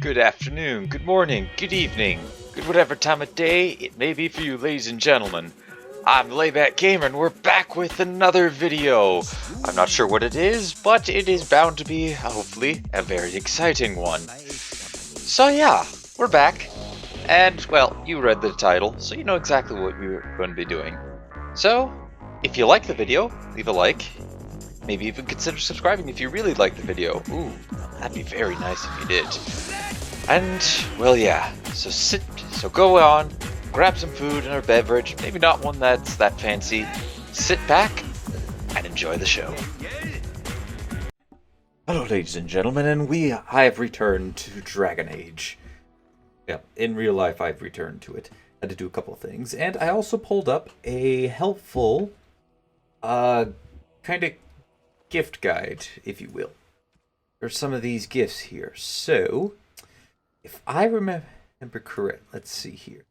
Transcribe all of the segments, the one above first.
Good afternoon, good morning, good evening, good whatever time of day it may be for you, ladies and gentlemen. I'm Layback Gamer, and we're back with another video. I'm not sure what it is, but it is bound to be, hopefully, a very exciting one. So yeah, we're back. And, well, you read the title, so you know exactly what we're going to be doing. So, if you like the video, leave a like. Maybe even consider subscribing if you really like the video. Ooh, that'd be very nice if you did. And, well, yeah, so go on, grab some food and a beverage, maybe not one that's that fancy, sit back, and enjoy the show. Hello, ladies and gentlemen, and I have returned to Dragon Age. Yeah, in real life, I've returned to it. Had to do a couple of things, and I also pulled up a helpful, kind of gift guide, if you will. There's some of these gifts here. So, if I remember correct, let's see here.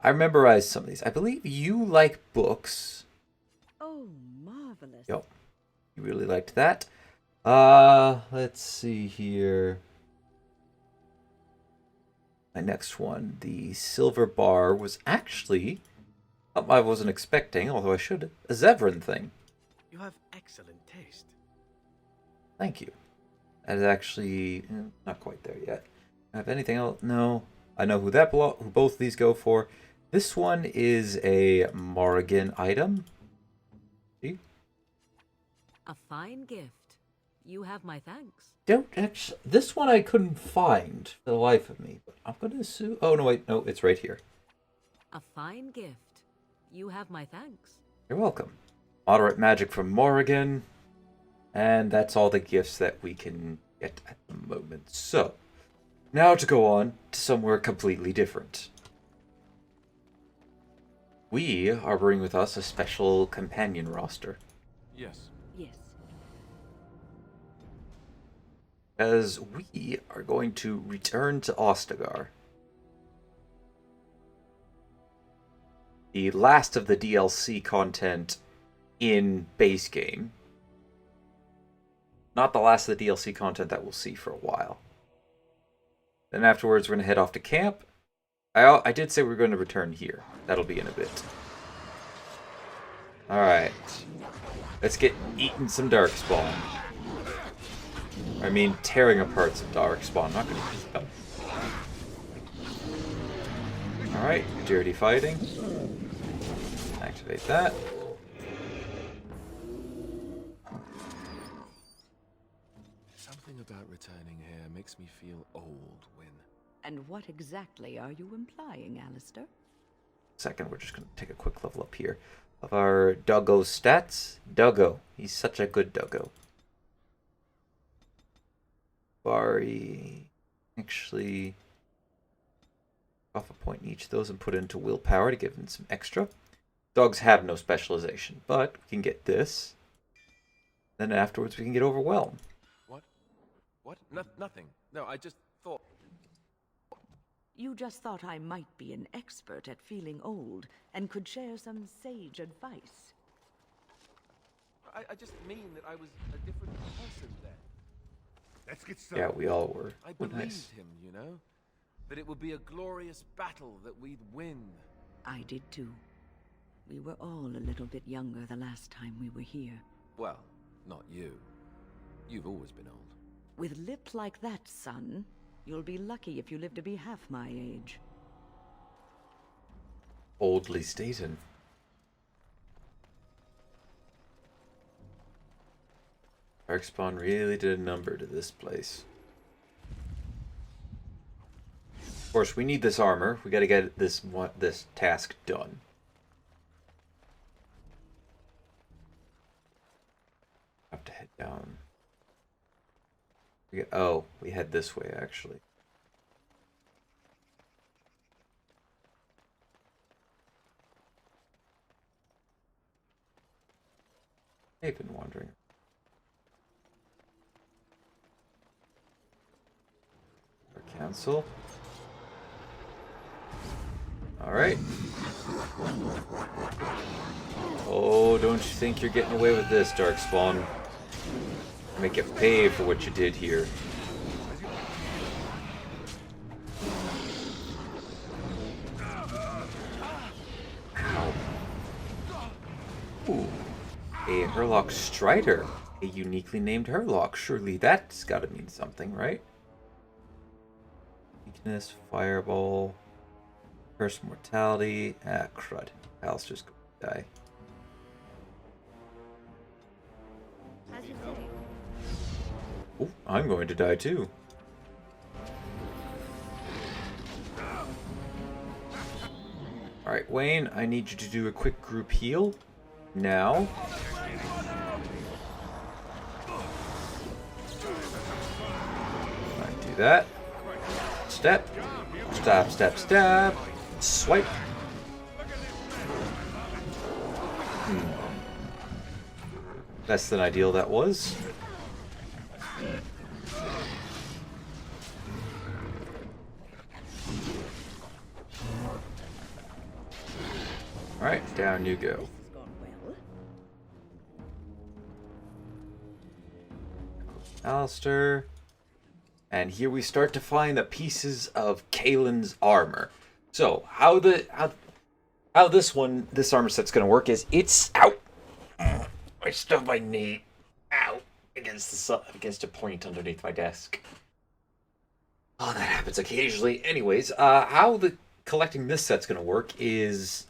I memorized some of these. I believe you like books. Oh, marvelous. Yep. You really liked that. Let's see here. My next one, the silver bar, was actually something I wasn't expecting, although I should. A Zevran thing. You have excellent taste. Thank you. That is actually not quite there yet. Have anything else? No. I know who who both of these go for. This one is a Morrigan item. See? A fine gift. You have my thanks. Don't actually. This one I couldn't find for the life of me. But I'm going to assume. Oh no, wait, no, it's right here. A fine gift. You have my thanks. You're welcome. Moderate magic from Morrigan. And that's all the gifts that we can get at the moment. So, now to go on to somewhere completely different. We are bringing with us a special companion roster. Yes. Yes. As we are going to return to Ostagar. The last of the DLC content in base game. Not the last of the DLC content that we'll see for a while. Then afterwards, we're going to head off to camp. I did say we were going to return here. That'll be in a bit. Alright. Let's get eating some Darkspawn. I mean, tearing apart some Darkspawn. Not going to eat them. Alright, dirty fighting. Activate that. Something about returning here makes me feel old, Win. And what exactly are you implying, Alistair? Second, we're just going to take a quick level up here of our Doggo stats. Doggo. He's such a good Doggo. Bari. Actually, off a point in each of those and put it into willpower to give him some extra. Dogs have no specialization, but we can get this. Then afterwards we can get overwhelmed. What? Nothing. No, I just thought... You just thought I might be an expert at feeling old and could share some sage advice. I just mean that I was a different person then. Let's get started. Yeah, we all were. I Oh, believed nice. him, you know? That it would be a glorious battle, that we'd win. I did too. We were all a little bit younger the last time we were here. Well, not you. You've always been old. With lips like that, son, you'll be lucky if you live to be half my age. Boldly stated. Darkspawn really did a number to this place. Of course, we need this armor. We got to get this task done. Have to head down. We head this way actually. I've been wandering. Or cancel. Alright. Oh, don't you think you're getting away with this, Darkspawn. Make you pay for what you did here. A Hurlock Strider. A uniquely named Hurlock. Surely that's gotta mean something, right? Weakness, Fireball, Curse Mortality. Ah, crud. Alistair's gonna die. As you say. Oh, I'm going to die too. Alright, Wayne, I need you to do a quick group heal. Now. Alright, do that. Step. Stab, step, stab. Swipe. Less than ideal that was. Alright, down you go. This has gone well. Alistair. And here we start to find the pieces of Kaelin's armor. So, how this armor set's gonna work is it's out. I stubbed my knee out against a point underneath my desk. Oh, that happens occasionally. Anyways, how the collecting this set's gonna work is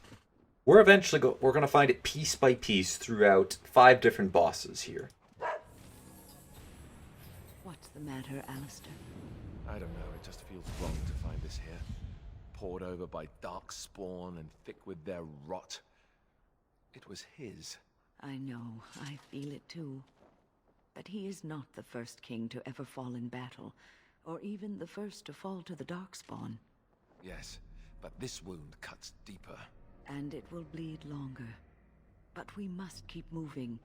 we're gonna find it piece by piece throughout 5 different bosses here. What's the matter, Alistair? I don't know, it just feels wrong to find this here. Poured over by dark spawn and thick with their rot. It was his. I know, I feel it too. But he is not the first king to ever fall in battle, or even the first to fall to the Darkspawn. Yes, but this wound cuts deeper. And it will bleed longer. But we must keep moving.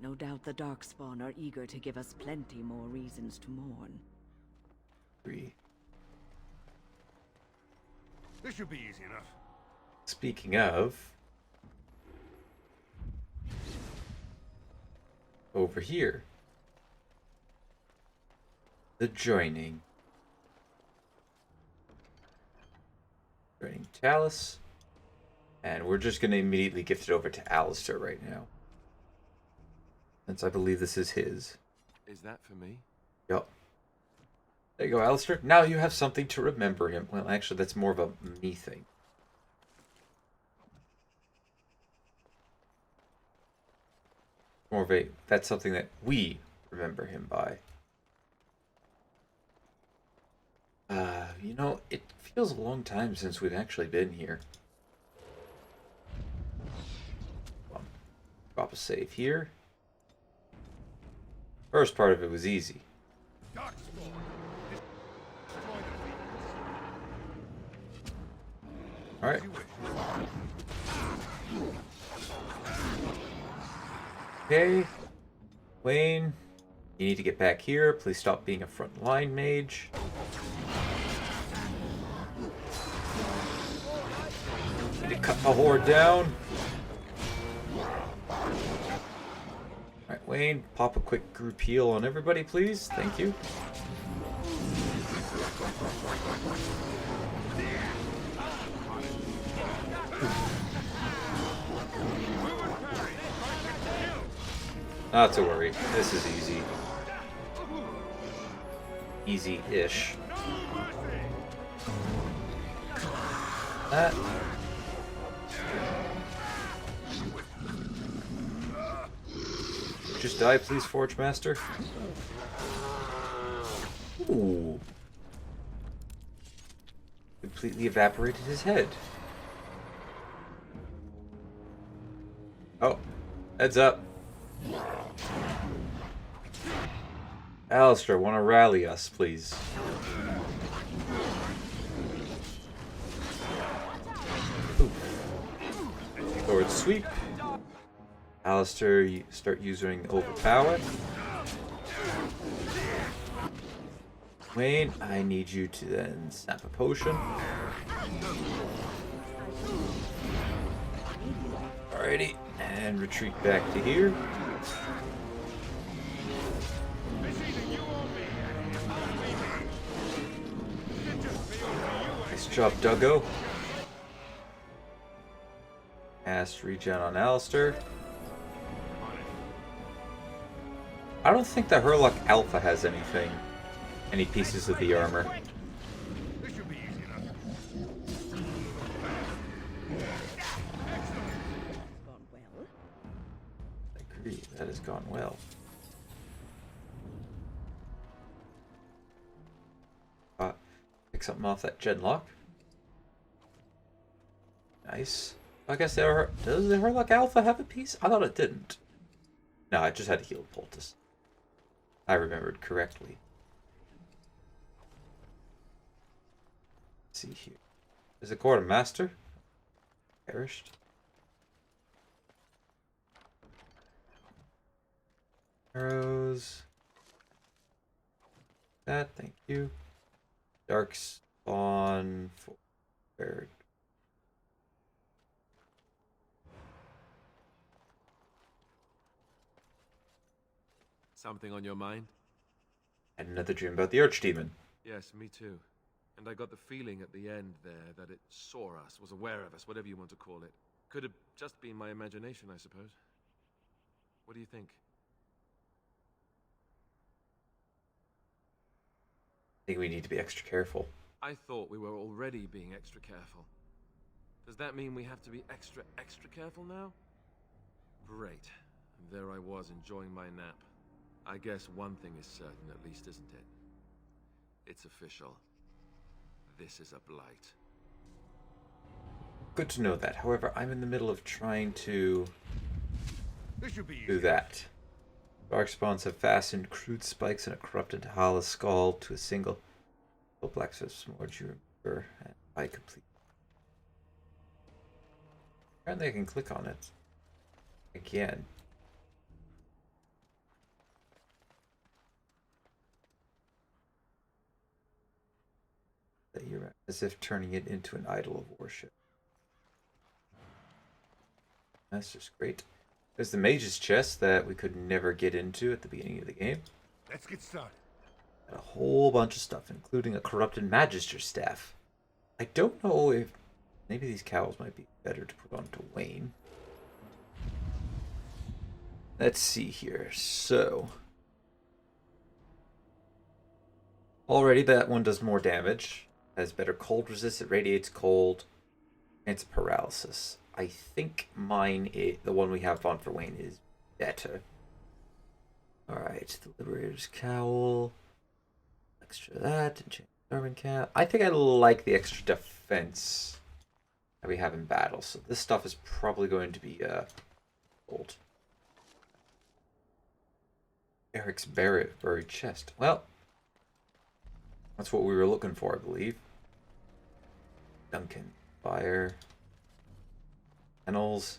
No doubt the Darkspawn are eager to give us plenty more reasons to mourn. 3. This should be easy enough. Speaking of, over here, the joining Talus, and we're just going to immediately gift it over to Alistair right now, since I believe this is his. Is that for me? Yup. There you go, Alistair. Now you have something to remember him. Well, actually, that's more of a me thing. That's something that we remember him by. You know, it feels a long time since we've actually been here. Drop a save here. First part of it was easy. Alright. Okay. Wayne, you need to get back here. Please stop being a front line mage. Need to cut the horde down. Alright, Wayne, pop a quick group heal on everybody, please. Thank you. Not to worry, this is easy. Easy-ish. That. Just die, please, Forge Master. Ooh. Completely evaporated his head. Oh, heads up. Alistair, want to rally us, please? Ooh. Forward sweep. Alistair, you start using overpower. Wayne, I need you to then snap a potion. Alrighty, and retreat back to here. Nice job, Duggo. Cast regen on Alistair. I don't think the Hurlock Alpha has anything. Any pieces of the armor. This should be easy enough. Gone well. I agree, that has gone well. Pick something off that Genlock. Nice. I guess does the Hurlock Alpha have a piece? I thought it didn't. No, I just had to heal Poultice. I remembered correctly. Let's see here. Is it Gordon Master? Perished. Arrows. That, thank you. Dark Spawn for Something on your mind? and another dream about the Archdemon. Yes, me too. And I got the feeling at the end there that it saw us, was aware of us, whatever you want to call it. Could have just been my imagination, I suppose. What do you think? I think we need to be extra careful. I thought we were already being extra careful. Does that mean we have to be extra careful now? Great. And there I was enjoying my nap. I guess one thing is certain at least, isn't it? It's official. This is a blight. Good to know that. However, I'm in the middle of trying to This should be easy. do that. Darkspawns have fastened crude spikes and a corrupted hollow skull to a single blacksmith's smudge you remember, and I complete. Apparently I can click on it again. That you're as if turning it into an idol of worship. That's just great. There's the mage's chest that we could never get into at the beginning of the game. Let's get started. And a whole bunch of stuff, including a corrupted magister's staff. I don't know if maybe these cowls might be better to put onto Wayne. Let's see here. So already that one does more damage. Has better cold resist. It radiates cold. And it's paralysis. I think mine, the one we have on for Wayne, is better. Alright, the Liberator's Cowl. Extra that, and change Sermon Cap. I think I like the extra defense that we have in battle, so this stuff is probably going to be gold. Eric's buried chest. Well, that's what we were looking for, I believe. Duncan. Fire. Kennels.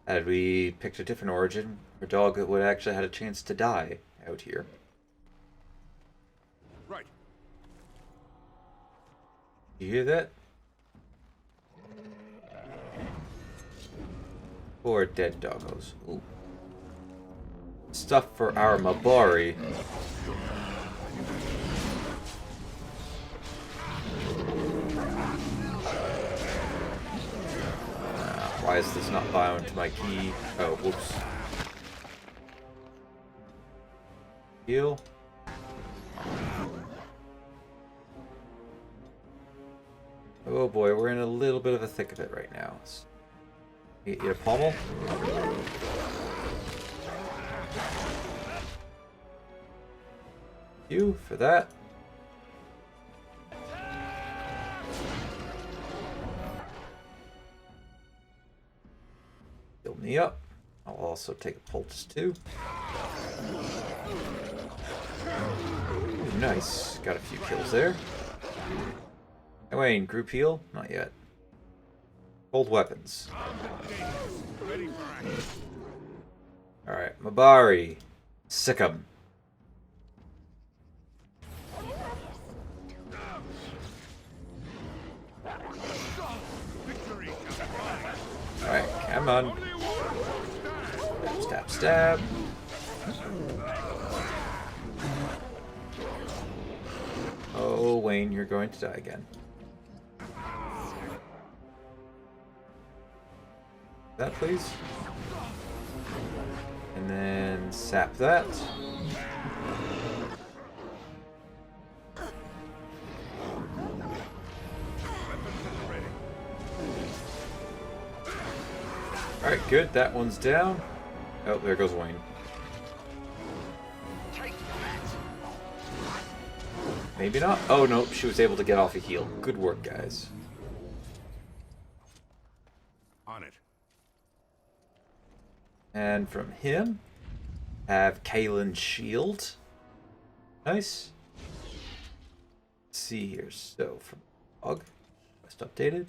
Had we picked a different origin, our dog would actually had a chance to die out here. Right. You hear that? Poor dead doggos. Ooh. Stuff for our Mabari. Why is this not bound to my key? Oh, whoops. Heal. Oh boy, we're in a little bit of a thick of it right now. Get you a pommel. You for that. Heal me up. I'll also take a poultice too. Ooh, nice. Got a few kills there. Hey, Wayne, group heal? Not yet. Cold weapons. Alright, Mabari. Sick 'em. Alright, come on. Stab, stab. Oh, Wayne, you're going to die again. That, please. And And then sap that. Alright, good. That one's down. Oh, there goes Wayne. Maybe not. Oh, nope. She was able to get off a heal. Good work, guys. On it. And from him, have Kalen's shield. Nice. Let's see here. So, from Bug, quest updated.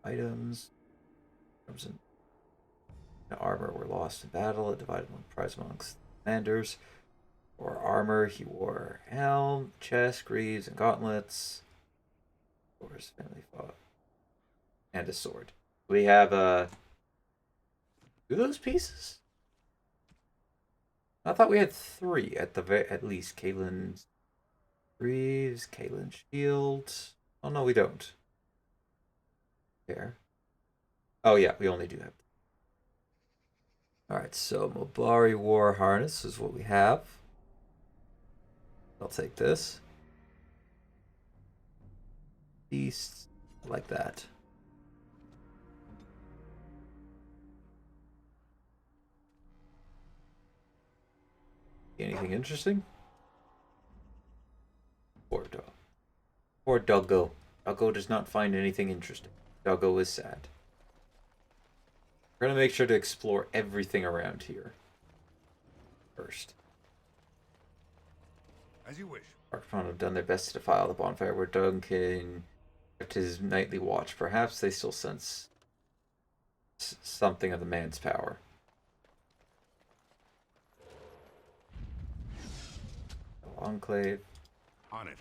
Items. Armor were lost in battle. It divided one prize amongst commanders. For armor, he wore helm, chest, greaves, and gauntlets. For his family fought. And a sword. We have two of those pieces? I thought we had three at least. Kalen's greaves, Kalen's shield. Oh no, we don't. Here. Oh yeah, we only do have. Alright, so Mobari War Harness is what we have. I'll take this. Beasts like that. Anything interesting? Poor dog. Poor Doggo. Doggo does not find anything interesting. Doggo is sad. We're gonna make sure to explore everything around here first. As you wish. Archon have done their best to defile the bonfire where Duncan kept his nightly watch. Perhaps they still sense something of the man's power. Enclave. On it.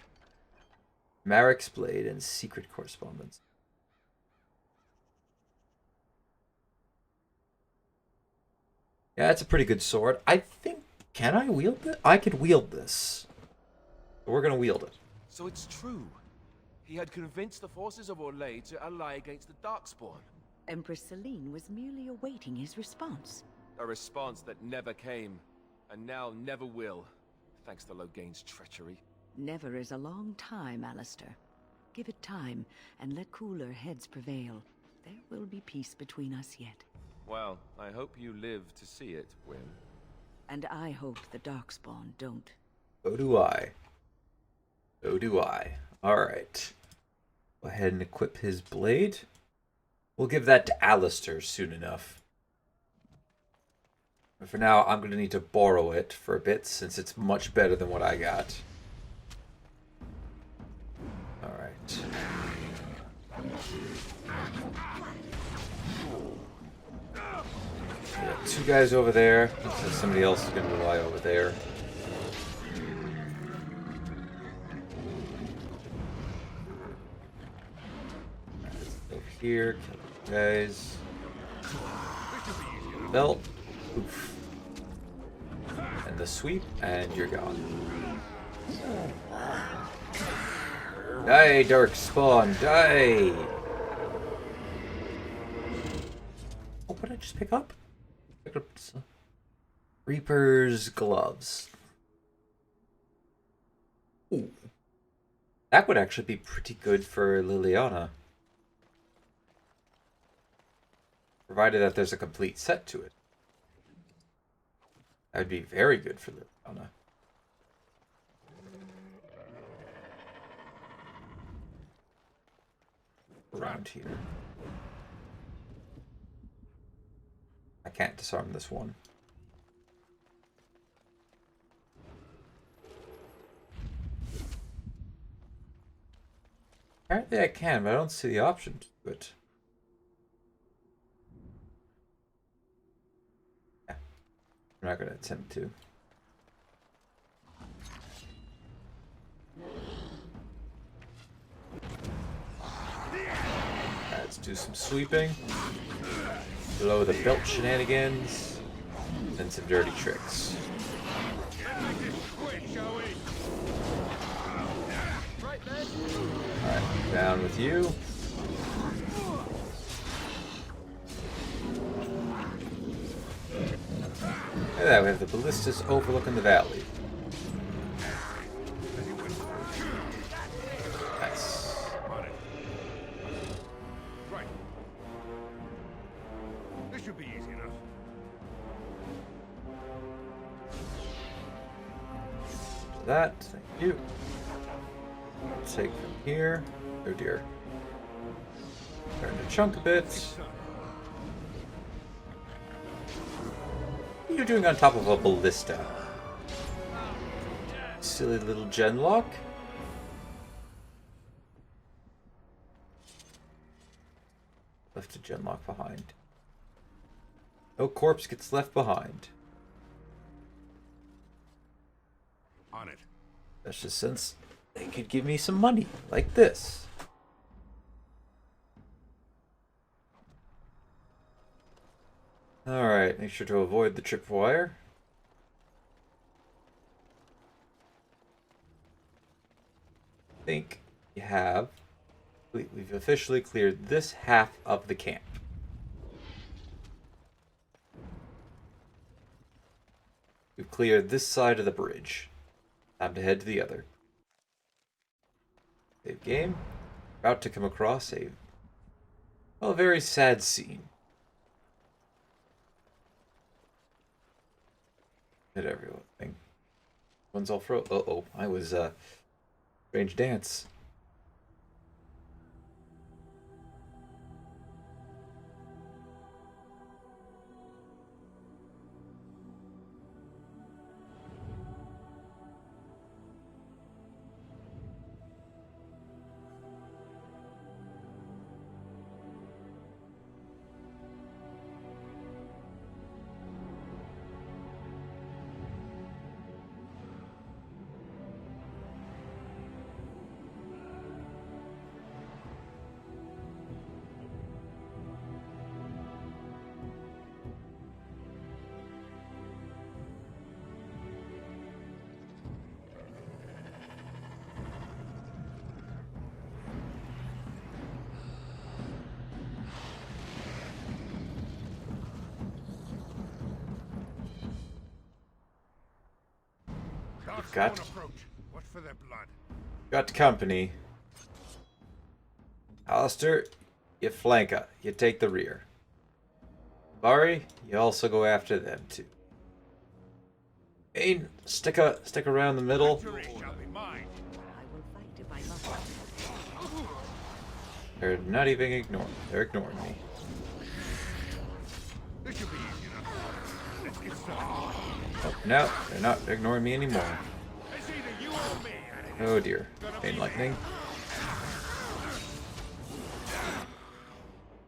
Marek's Blade and Secret Correspondence. Yeah, it's a pretty good sword. I think... Can I wield it? I could wield this. We're going to wield it. So it's true. He had convinced the forces of Orlais to ally against the Darkspawn. Empress Celine was merely awaiting his response. A response that never came, and now never will, thanks to Loghain's treachery. Never is a long time, Alistair. Give it time, and let cooler heads prevail. There will be peace between us yet. Well, I hope you live to see it, Wynne. And I hope the Darkspawn don't. So do I. So do I. Alright. Go ahead and equip his blade. We'll give that to Alistair soon enough. But for now, I'm going to need to borrow it for a bit, since it's much better than what I got. Alright. Got two guys over there. Looks like somebody else is going to rely over there. Over here, kill the guys. Belt. Oof. And the sweep, and you're gone. Die, Darkspawn, die! Oh, what did I just pick up? Picked up some Reaper's gloves. Ooh. That would actually be pretty good for Liliana. Provided that there's a complete set to it. That would be very good for Liliana. Around here. I can't disarm this one. Apparently I can, but I don't see the option to do it. Yeah. I'm not going to attempt to. Let's do some sweeping. Below the belt shenanigans. And some dirty tricks. Alright, down with you. that, we have the ballistas overlooking the valley. Nice. On it. Right. This should be easy enough. That, thank you. Take from here. Oh dear. Turn to chunk a bit. What are you doing on top of a ballista? Silly little genlock. Left a genlock behind. No corpse gets left behind. On it. That's just since they could give me some money, like this. Alright, make sure to avoid the tripwire. I think you have... We've officially cleared this half of the camp. We've cleared this side of the bridge. Time to head to the other. Save game. About to come across a very sad scene. Hit everything. One's all fro. Uh-oh, I was strange dance. Got Watch for their blood. got company. Alistair, you flank up. You take the rear. Bari, you also go after them too. Ain, stick around the middle. Victory shall be mine. I will fight if I must. They're not even ignoring. They're ignoring me. This should be easy enough. Let's get started. Oh, no, they're not ignoring me anymore. It's either you or me. Oh dear. Chain lightning.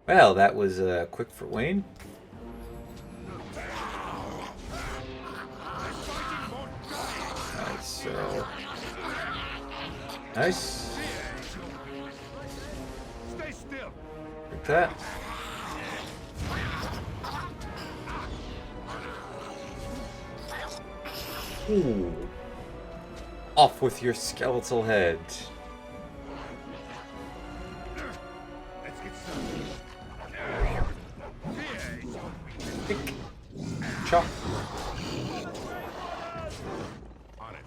Well, that was quick for Wayne. Nice. Nice. Stay still. Like that. Ooh. Off with your skeletal head. Let's get started. Tick. Chop. On it.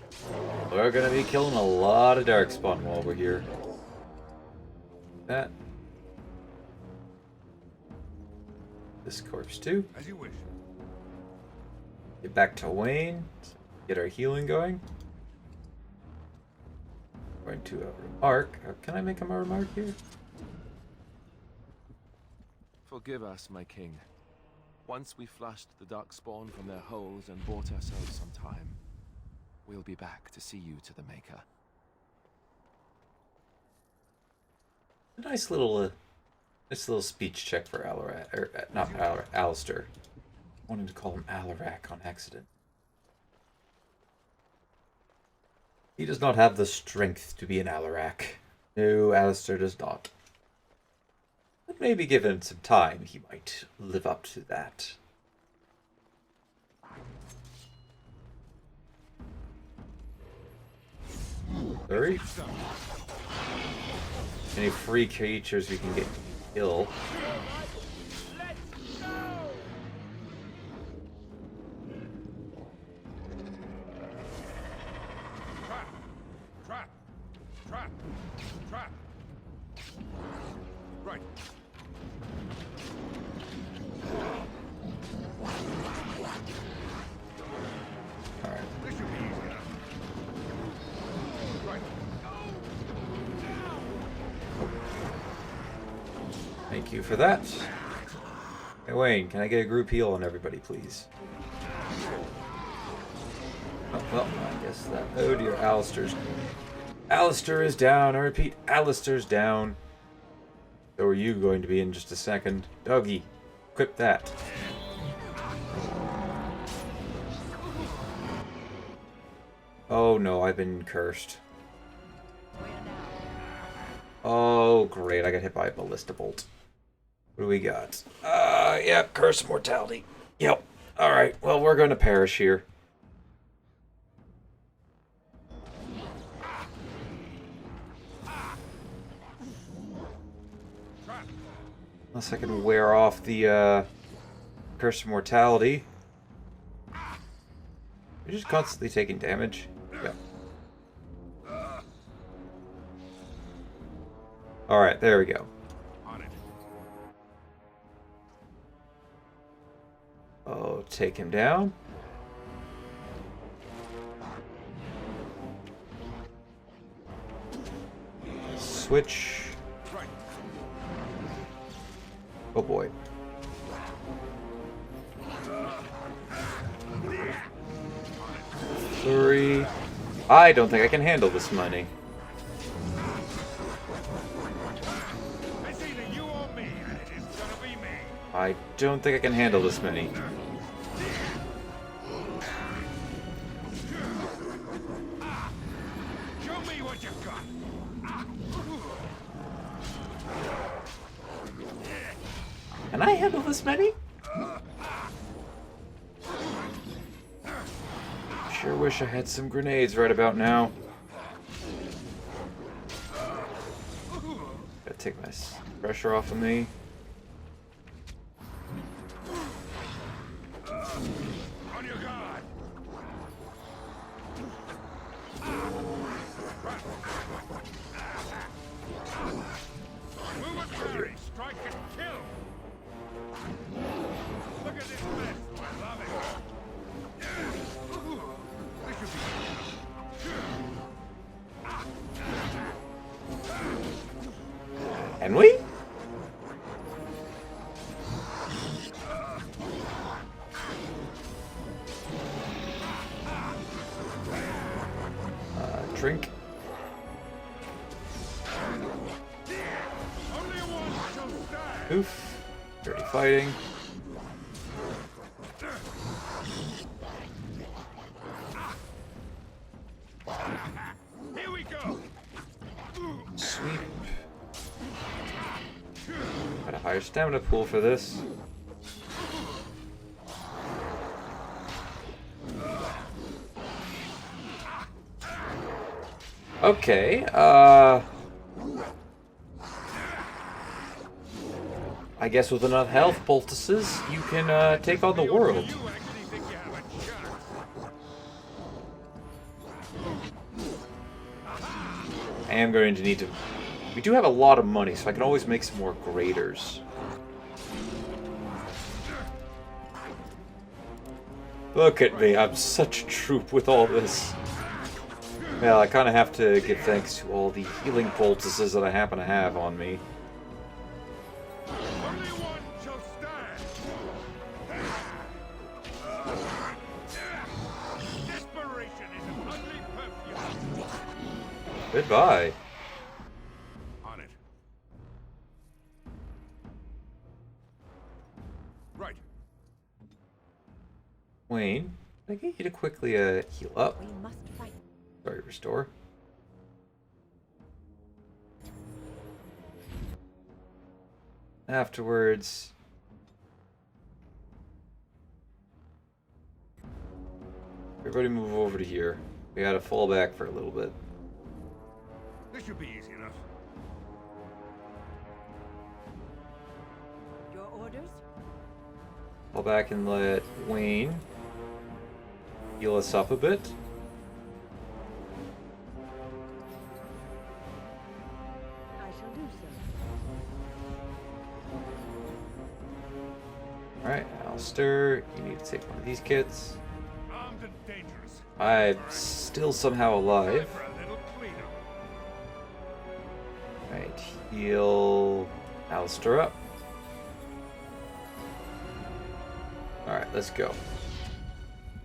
We're gonna be killing a lot of darkspawn while we're here. That. This corpse too. As you wish. Get back to Wayne. Get our healing going. Going to a remark. Can I make him a remark here? Forgive us, my king. Once we flushed the darkspawn from their holes and bought ourselves some time, we'll be back to see you to the Maker. A nice little speech check for Alarak, or not Alarak, Alistair. I wanted to call him Alarak on accident. He does not have the strength to be an Alarak. No, Alistair does not. But maybe given some time, he might live up to that. Hurry. Any free creatures we can get to kill. Alright. This should be easy enough. Right. Thank you for that. Hey Wayne, can I get a group heal on everybody, please? Oh, well, I guess that... Oh dear, Alistair is down. I repeat, Alistair's down. So are you going to be in just a second. Doggy, equip that. Oh no, I've been cursed. Oh great, I got hit by a ballista bolt. What do we got? Yep, curse of mortality. Yep. Alright, well we're going to perish here. Unless I can wear off the curse of mortality. You're just constantly taking damage. Yep. Alright, there we go. On it. Oh, take him down. Switch. Right. Oh boy. Three. I don't think I can handle this money. It's either you or me, and it is gonna be me. I don't think I can handle this many. Show me what you got. Can I handle this many? Sure wish I had some grenades right about now. Gotta take my pressure off of me. On your guard. Move and parry, strike and kill. Look at this mess. I love it. This should be Can we? Drink. only one shall stand. Oof. Dirty fighting. Here we go. Sweep. Got a higher stamina pool for this. Okay, I guess with enough health poultices, you can take on the world. You actually think you have a chance? I am going to need to... We do have a lot of money, so I can always make some more graders. Look at me, I'm such a troop with all this. Well, I kind of have to give thanks to all the healing poultices that I happen to have on me. Only one shall stand. Desperation is an ugly perfume. Goodbye. On it. Right. Wayne, can I get you to quickly heal up? We must fight. Sorry, restore. Afterwards... Everybody move over to here. We gotta fall back for a little bit. This should be easy enough. Your orders? Fall back and let Wayne heal us up a bit. I shall do so. Alright, Alistair, you need to take one of these kits. Armed and dangerous. I'm still somehow alive. For a little cleanup. Right, heal Alistair up. Alright, let's go.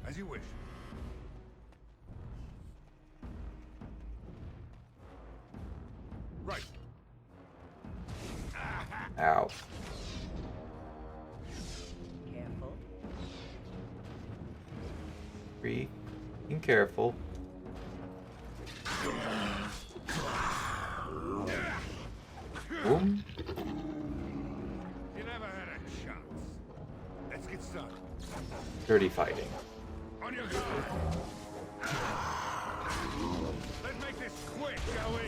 As you wish. Right. Ow. Careful. Being careful. Boom. You never had a chance. Let's get started. Dirty fighting. On your guard. Let's make this quick, shall we?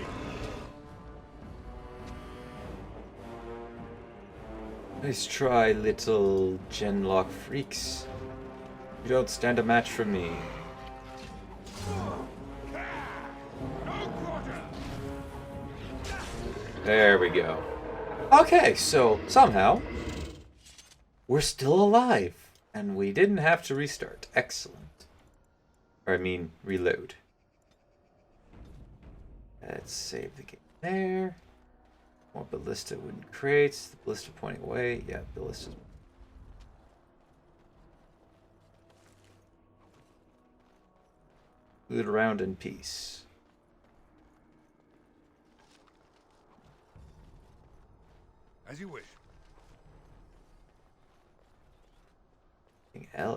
Nice try, little Genlock freaks. You don't stand a match for me. No quarter. There we go. Okay, so somehow we're still alive and we didn't have to restart. Excellent. Or I mean, reload. Let's save the game there. More ballista wooden crates. The ballista pointing away. Yeah, ballista. Loot around in peace. As you wish.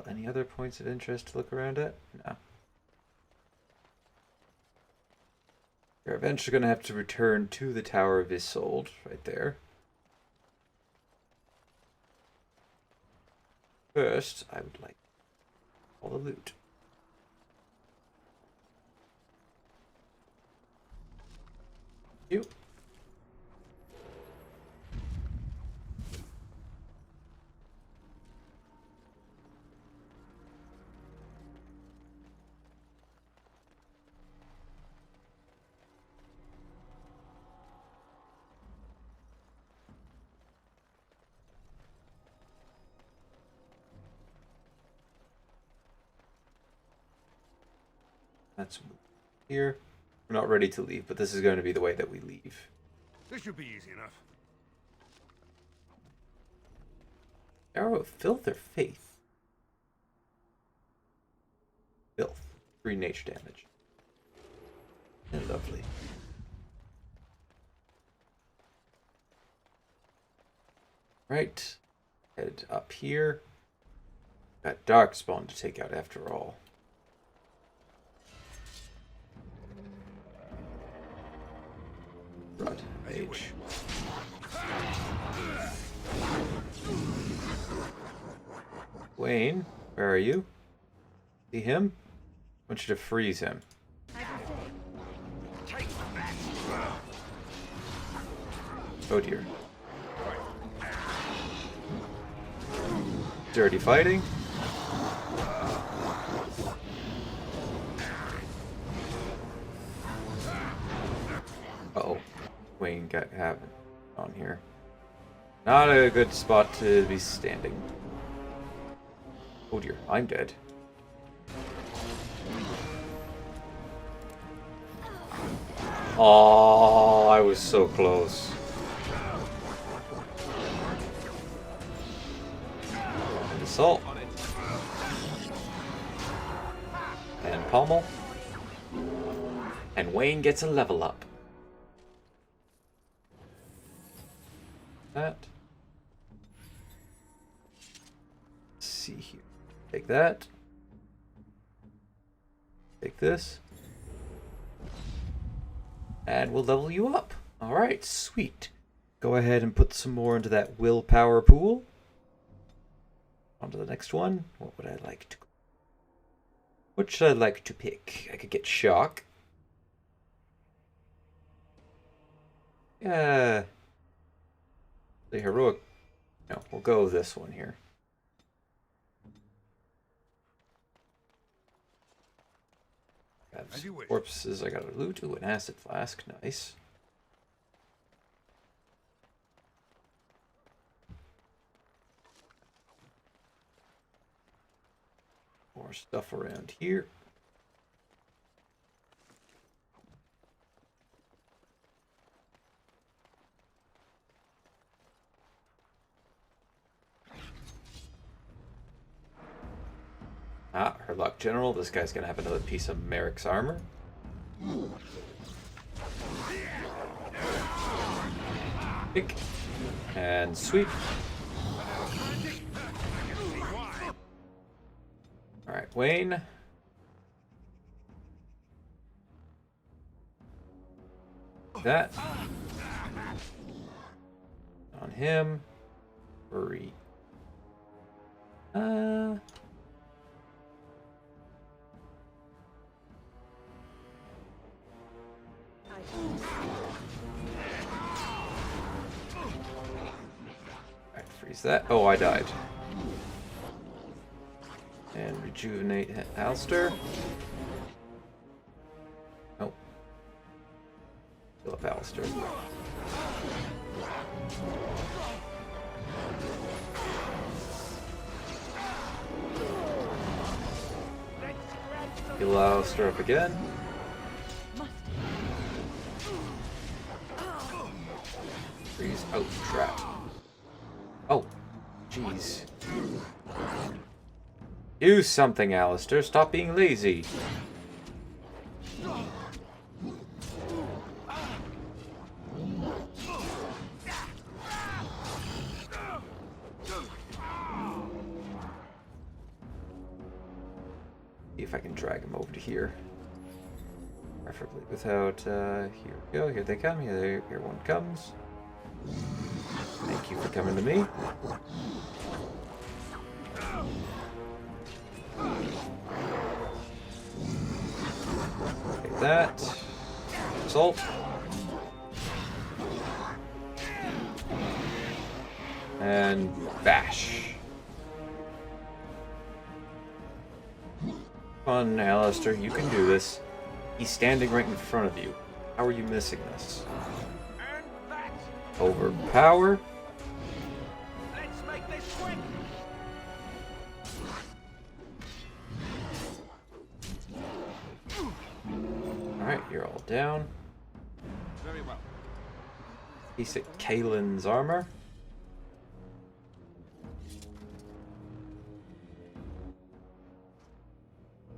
Any other points of interest to look around at? No. You're eventually going to have to return to the Tower of Isolde, right there. First, I would like all the loot. You. That's here. We're not ready to leave, but this is going to be the way that we leave. This should be easy enough. Arrow of filth or faith? Filth. 3 nature damage. And lovely. Right. Head up here. Got Darkspawn to take out after all. Rod Mage. Wayne, where are you? See him? I want you to freeze him. Oh dear. Dirty fighting. Uh-oh. Wayne got have on here. Not a good spot to be standing. Oh dear, I'm dead. Oh, I was so close. And assault. And pommel. And Wayne gets a level up. That. Let's see here. Take that. Take this. And we'll level you up. Alright, sweet. Go ahead and put some more into that willpower pool. On to the next one. What would I like to... What should I like to pick? I could get shock. Yeah. The heroic... No, we'll go with this one here. As you wish. Corpses, I got a loot. Ooh, an acid flask. Nice. More stuff around here. luck, General. This guy's gonna have another piece of Merrick's armor. Pick. And sweep. Alright, Wayne. That. On him. Hurry. Alright, freeze that. Oh, I died. And rejuvenate Alistair. Nope. Fill up Alistair. Heal Alistair up again. Freeze. Oh, trap. Oh, jeez. Do something, Alistair. Stop being lazy. See if I can drag him over to here. Preferably without, here we go. Here they come. Here one comes. Thank you for coming to me. Okay, that. Assault. And bash. Come on, Alistair, you can do this. He's standing right in front of you. How are you missing this? Overpower. Let's make this quick. Alright, you're all down. Very well. Piece of Kalen's armor.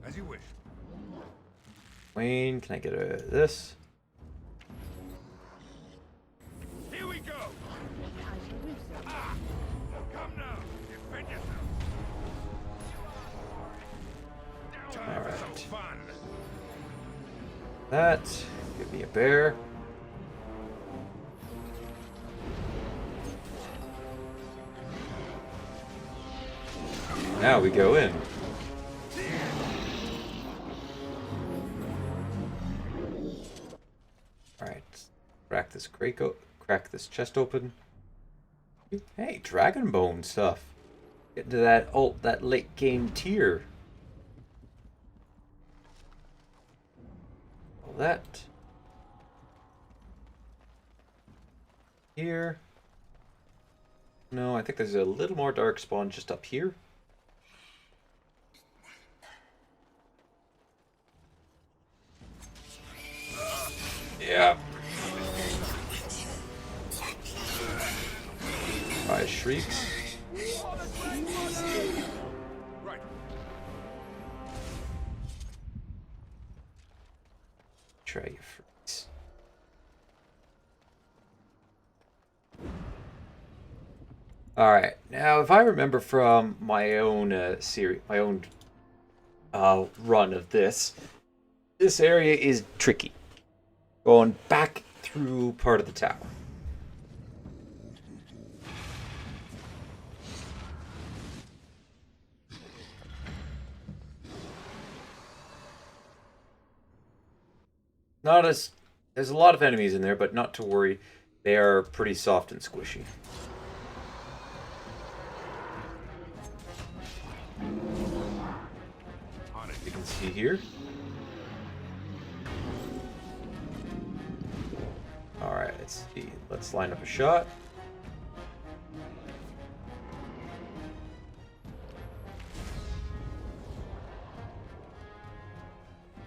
As you wish. Wayne, can I get this? Here we go. Come now. Defend yourself. Time for some fun. That. Give me a bear. Now we go in. Alright. Crack this chest open. Hey, dragon bone stuff. Get into that late game tier. All that. Here. No, I think there's a little more darkspawn just up here. Yeah. Five shrieks. Right. Try your freaks. Alright, now if I remember from my own run of this area is tricky. Going back through part of the tower. There's a lot of enemies in there, but not to worry. They are pretty soft and squishy. You can see here. Alright, let's see. Let's line up a shot.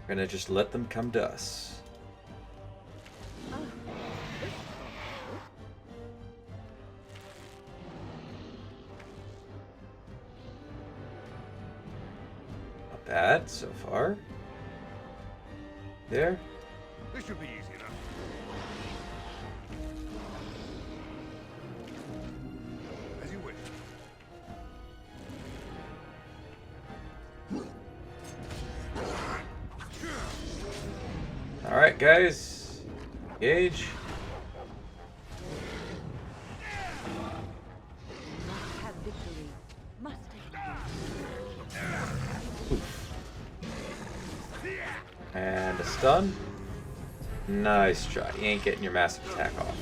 We're gonna just let them come to us. Not bad. so far. There. This should be easy enough. As you wish. Alright, guys. Engage. Must have victory. Must have. And a stun. Nice try. You ain't getting your massive attack off.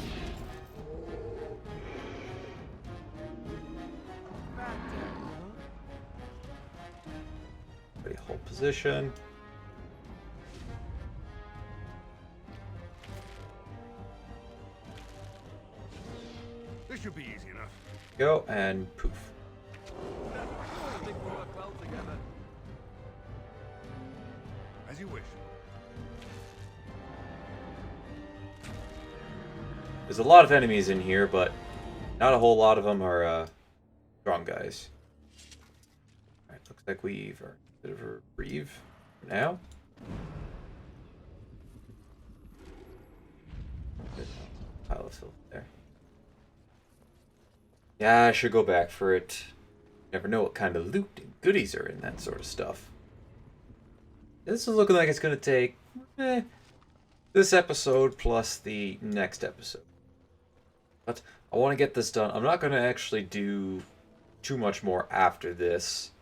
Everybody hold position. This should be easy enough. Go and poof. As you wish. There's a lot of enemies in here, but not a whole lot of them are strong guys. Alright, looks like we've earned a bit of a reprieve for now. Pile of filth there. Yeah, I should go back for it. Never know what kind of loot and goodies are in that sort of stuff. This is looking like it's going to take this episode plus the next episode. But I want to get this done. I'm not going to actually do too much more after this.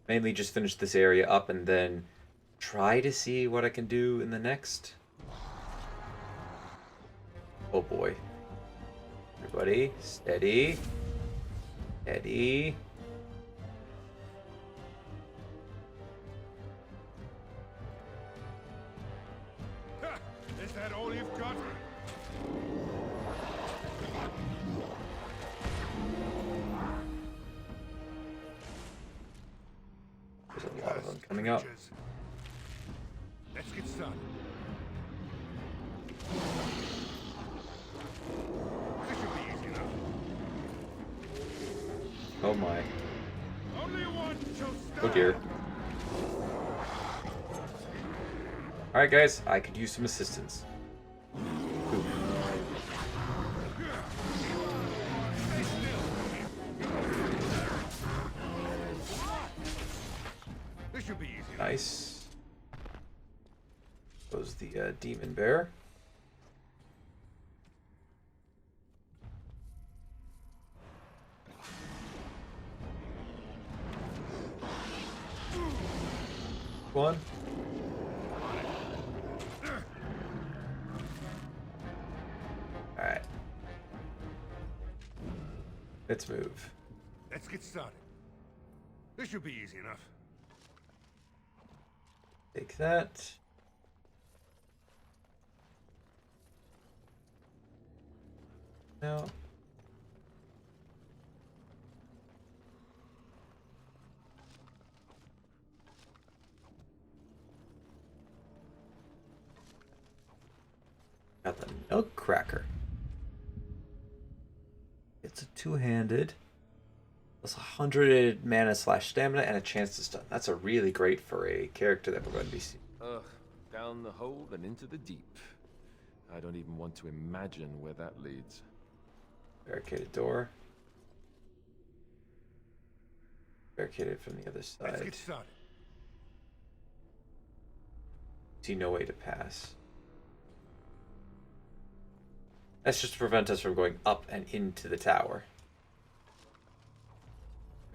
Mainly just finish this area up and then try to see what I can do in the next. Oh boy. Everybody, steady. Steady. Ha! Is that all you've got? There's a lot of them coming up. Creatures. Let's get started. This should be easy enough. Oh my. Only one shall stand. Oh dear. Alright guys, I could use some assistance. Ooh. This should be easy enough. Nice. Goes the demon bear. One. Alright. Let's move. Let's get started. This should be easy enough. Take that. No. Got the Nutcracker. It's a two-handed. Plus 100 mana / stamina and a chance to stun. That's a really great for a character that we're going to be seeing. Ugh, down the hole and into the deep. I don't even want to imagine where that leads. Barricaded door. Barricaded from the other Let's side. get started. See no way to pass. That's just to prevent us from going up and into the tower.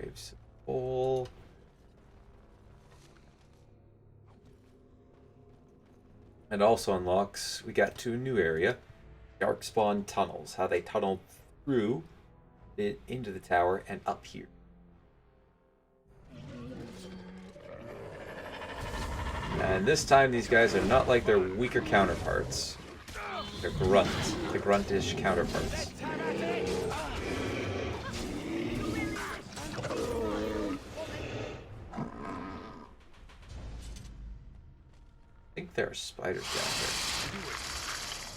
Waves hole. And also unlocks, we got to a new area. Darkspawn tunnels. How they tunnel through it into the tower and up here. And this time these guys are not like their weaker counterparts. They're grunts. The gruntish counterparts. I think there are spiders down here.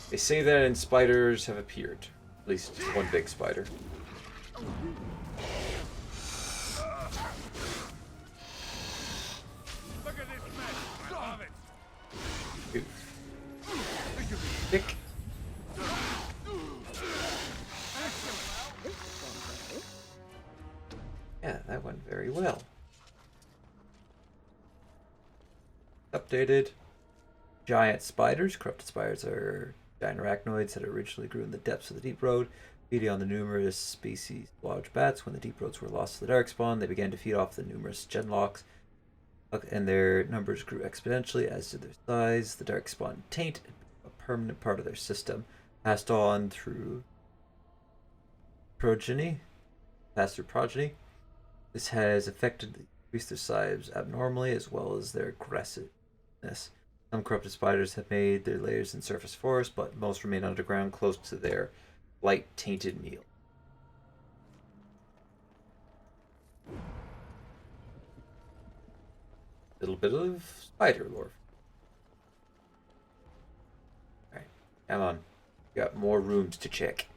They say that and spiders have appeared. At least one big spider. Look at this Kick. Yeah, that went very well. Updated. Giant spiders. Corrupted spiders are giant arachnoids that originally grew in the depths of the deep road, feeding on the numerous species of large bats. When the deep roads were lost to the darkspawn, they began to feed off the numerous genlocks, and their numbers grew exponentially, as did their size. The darkspawn taint, a permanent part of their system, passed on through progeny. This has effectively increased their size abnormally, as well as their aggressiveness. Some corrupted spiders have made their layers in surface forest, but most remain underground, close to their light-tainted meal. Little bit of spider lore. Alright, come on. We got more rooms to check.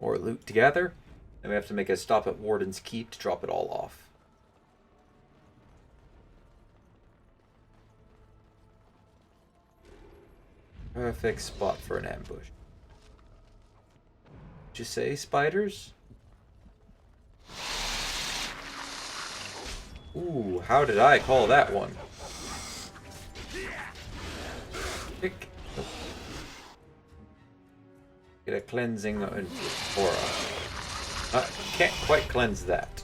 More loot to gather. Then we have to make a stop at Warden's Keep to drop it all off. Perfect spot for an ambush. Did you say spiders? Ooh, how did I call that one? Pick. Get a cleansing aura. Can't quite cleanse that.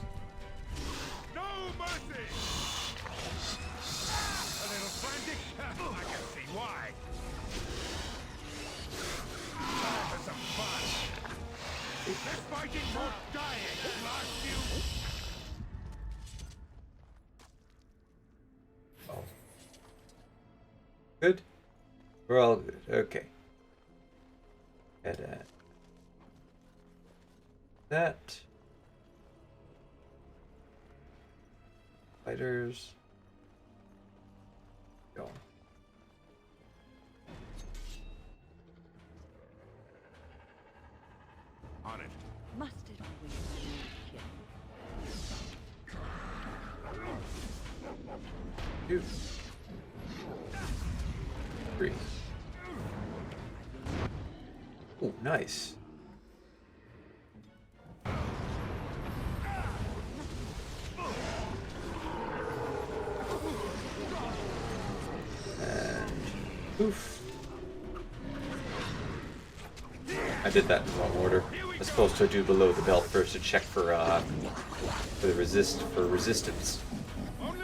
No mercy! A little frantic? I can see why. Time for some fun. This fighting for dying at last few. Oh. Good? We're all good. Okay. Head at that. Fighters. Go. On it. Must it always be here? 2, 3. Oh, nice. And poof. I did that in the wrong order. I was supposed to do below the belt first to check for resistance.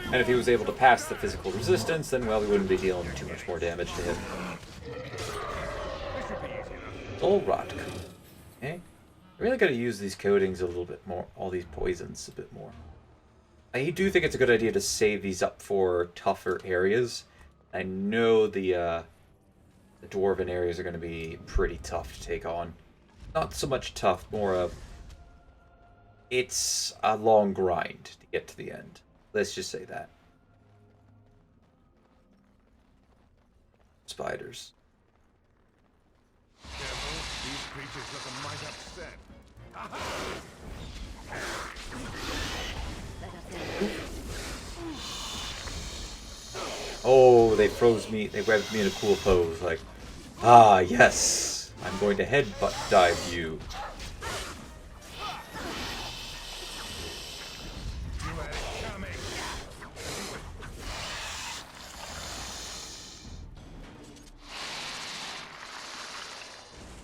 And if he was able to pass the physical resistance, then well, we wouldn't be dealing too much more damage to him. Soul rot. Okay. I really gotta use these coatings a little bit more, all these poisons a bit more. I do think it's a good idea to save these up for tougher areas. I know the dwarven areas are going to be pretty tough to take on. Not so much tough, more of it's a long grind to get to the end. Let's just say that. Spiders. Careful, these creatures look a mite upset. Oh, they froze me. They grabbed me in a cool pose. Like, ah, yes. I'm going to headbutt dive you.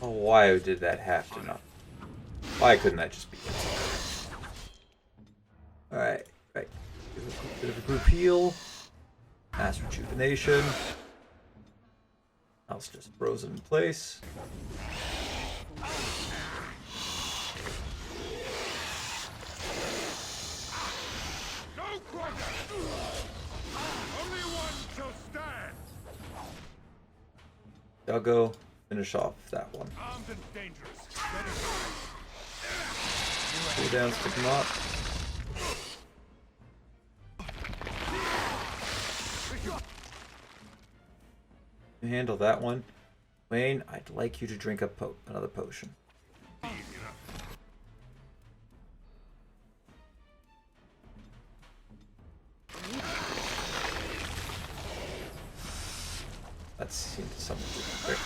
Oh, why did that have to not? Why couldn't that just be? Alright, right. Do a bit of a group heal. Mass rejuvenation. Else just frozen in place. Go, Quagga! Only one shall stand! Duggo, finish off that one. Armed and dangerous. Cool down, stick him up. You handle that one. Wayne, I'd like you to drink another potion. That seemed somewhat better.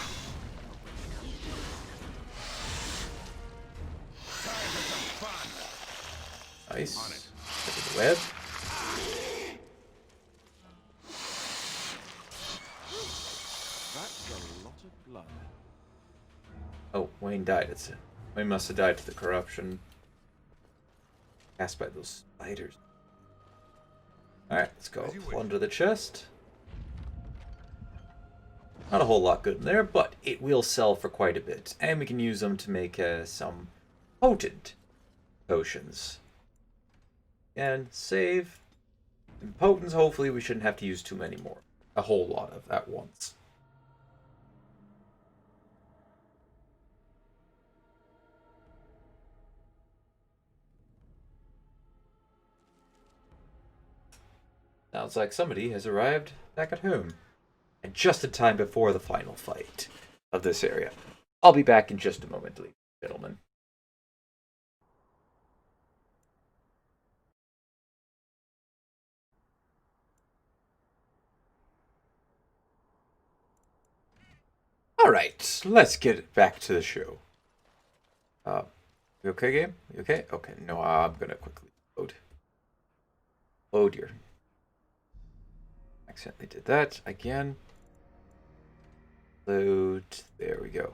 Nice. Look at the web. That's a lot of blood. Oh, Wayne died. Wayne must have died to the corruption cast by those spiders. Alright, let's go. Plunder the chest. Not a whole lot good in there, but it will sell for quite a bit. And we can use them to make some potent potions. And save. And potents, hopefully we shouldn't have to use too many more. A whole lot of at once. Sounds like somebody has arrived back at home. And just in time before the final fight of this area. I'll be back in just a moment, ladies and gentlemen. Alright, let's get back to the show. You okay, game? You okay? Okay, no, I'm gonna quickly load. Oh dear. Accidentally did that again. Load. There we go.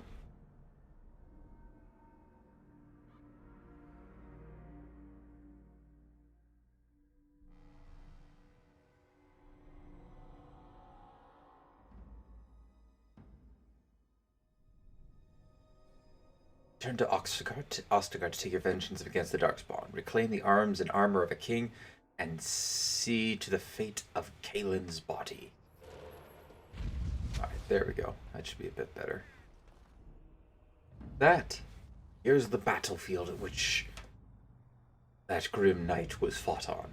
Turn to Ostagar to take your vengeance against the Darkspawn. Reclaim the arms and armor of a king, and see to the fate of Kaelin's body. Alright, there we go. That should be a bit better. Here's the battlefield at which that grim knight was fought on.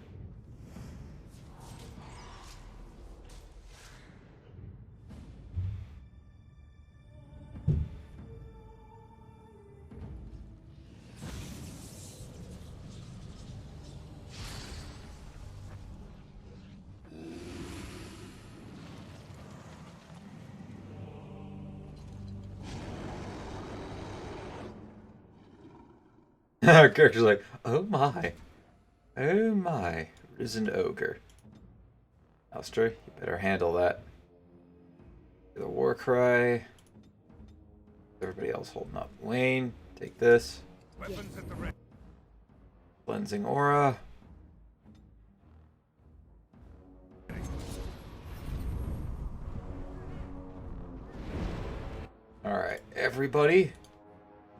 Our character's like, oh my, risen ogre. Alistair, you better handle that. The war cry. Everybody else holding up. Wayne, take this. Weapons at the ready. Cleansing aura. Alright, everybody.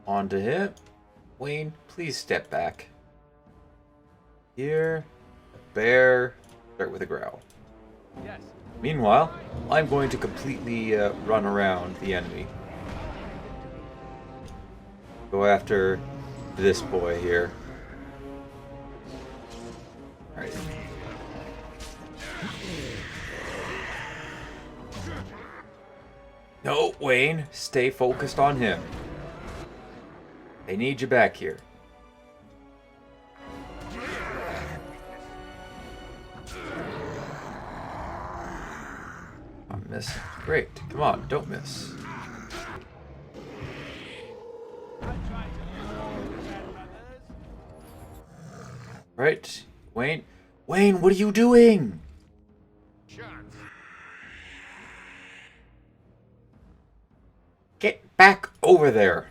On to him. Wayne, please step back. Here. A bear. Start with a growl. Yes. Meanwhile, I'm going to completely run around the enemy. Go after this boy here. Alright. No, Wayne, stay focused on him. They need you back here. I'm missing. Great. Come on, don't miss. Right. Wayne. Wayne, what are you doing? Get back over there.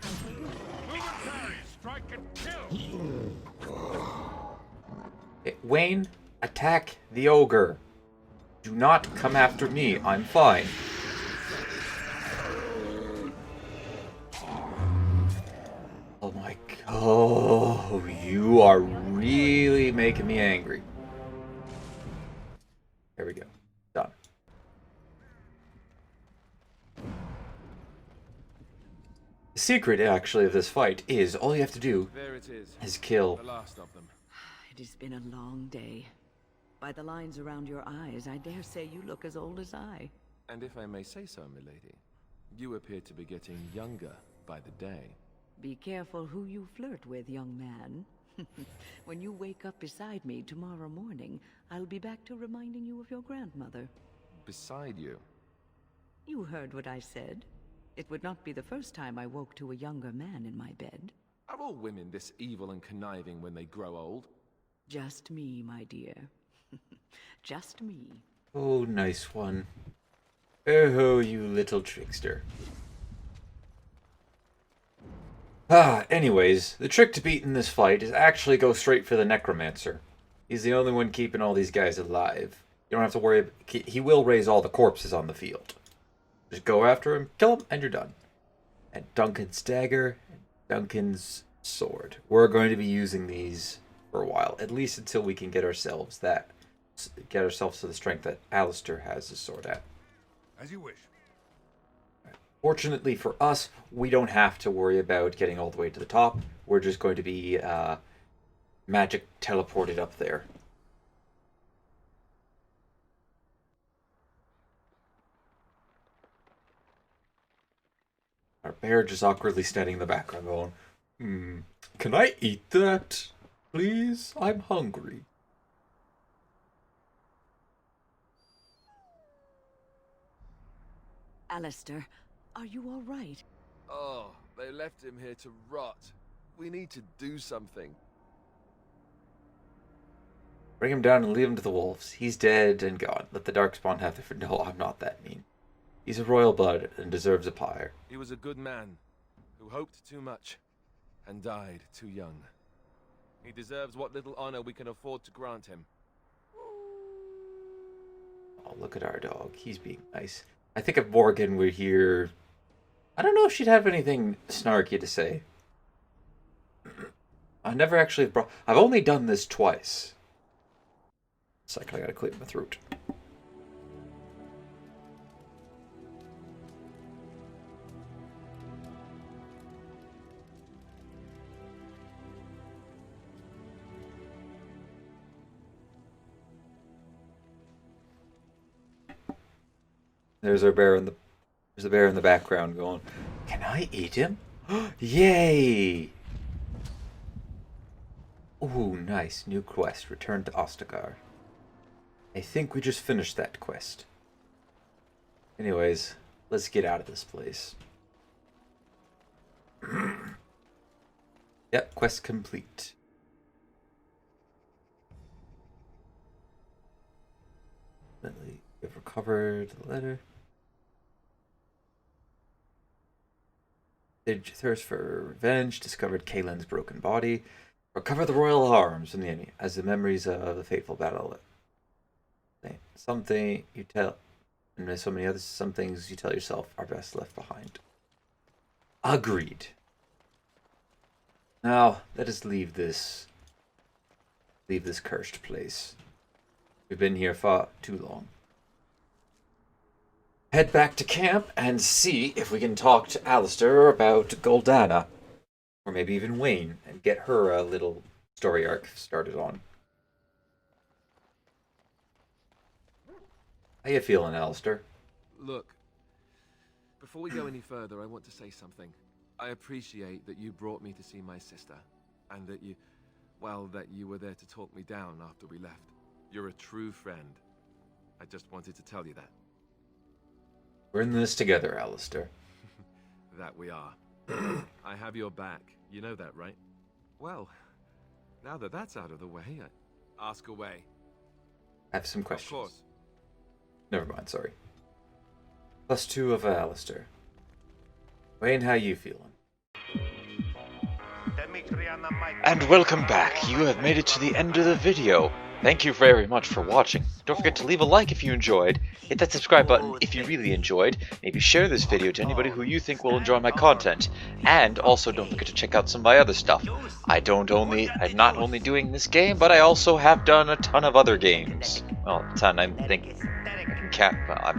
Wayne, attack the ogre. Do not come after me. I'm fine. Oh my god. Oh, you are really making me angry. There we go. Done. The secret, actually, of this fight is all you have to do There it is kill. the last of them. It has been a long day. By the lines around your eyes, I dare say you look as old as I. And if I may say so, milady, you appear to be getting younger by the day. Be careful who you flirt with, young man. When you wake up beside me tomorrow morning, I'll be back to reminding you of your grandmother. Beside you? You heard what I said. It would not be the first time I woke to a younger man in my bed. Are all women this evil and conniving when they grow old? Just me, my dear. Just me. Oh, nice one. Oh, you little trickster. Anyways, the trick to beating this fight is actually go straight for the Necromancer. He's the only one keeping all these guys alive. You don't have to worry, he will raise all the corpses on the field. Just go after him, kill him, and you're done. And Duncan's dagger, and Duncan's sword. We're going to be using these for a while, at least until we can get ourselves to the strength that Alistair has his sword at. As you wish. Fortunately for us, we don't have to worry about getting all the way to the top. We're just going to be magic teleported up there. Our bear just awkwardly standing in the background going, can I eat that? Please? I'm hungry. Alistair, are you all right? Oh, they left him here to rot. We need to do something. Bring him down and leave him to the wolves. He's dead and gone. Let the Darkspawn have the... No, I'm not that mean. He's a royal blood and deserves a pyre. He was a good man who hoped too much and died too young. He deserves what little honor we can afford to grant him. Oh, look at our dog. He's being nice. I think if Morgan were here, I don't know if she'd have anything snarky to say. I never actually I've only done this twice. Second, I gotta clear my throat. There's the bear in the background going, "Can I eat him?" Yay! Ooh, nice. New quest. Return to Ostagar. I think we just finished that quest. Anyways, let's get out of this place. Yep, quest complete. You've recovered the letter. Did thirst for revenge, discovered Kaylin's broken body, recover the royal arms from the enemy as the memories of the fateful battle. Something you tell, and there's so many others, some things you tell yourself are best left behind. Agreed. Now, let us leave this cursed place. We've been here far too long. Head back to camp and see if we can talk to Alistair about Goldana. Or maybe even Wayne, and get her a little story arc started on. How you feeling, Alistair? Look, before we go any further, I want to say something. I appreciate that you brought me to see my sister, and that you were there to talk me down after we left. You're a true friend. I just wanted to tell you that. We're in this together, Alistair. That we are. I have your back. You know that, right? Well, now that that's out of the way, ask away. I have some questions. Of course. Never mind, sorry. +2 of Alistair. Wayne, how you feeling? And welcome back. You have made it to the end of the video. Thank you very much for watching. Don't forget to leave a like if you enjoyed, hit that subscribe button if you really enjoyed, maybe share this video to anybody who you think will enjoy my content, and also don't forget to check out some of my other stuff. I'm not only doing this game, but I also have done a ton of other games. Well, a ton, I'm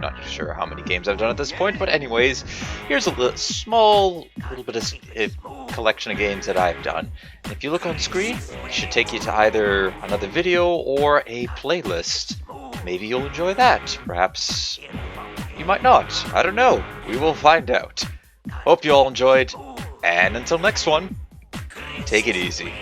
not sure how many games I've done at this point, but anyways, here's a small bit of collection of games that I've done. And if you look on screen, it should take you to either another video or a playlist. Maybe you'll enjoy that. Perhaps you might not. I don't know. We will find out. Hope you all enjoyed, and until next one, take it easy.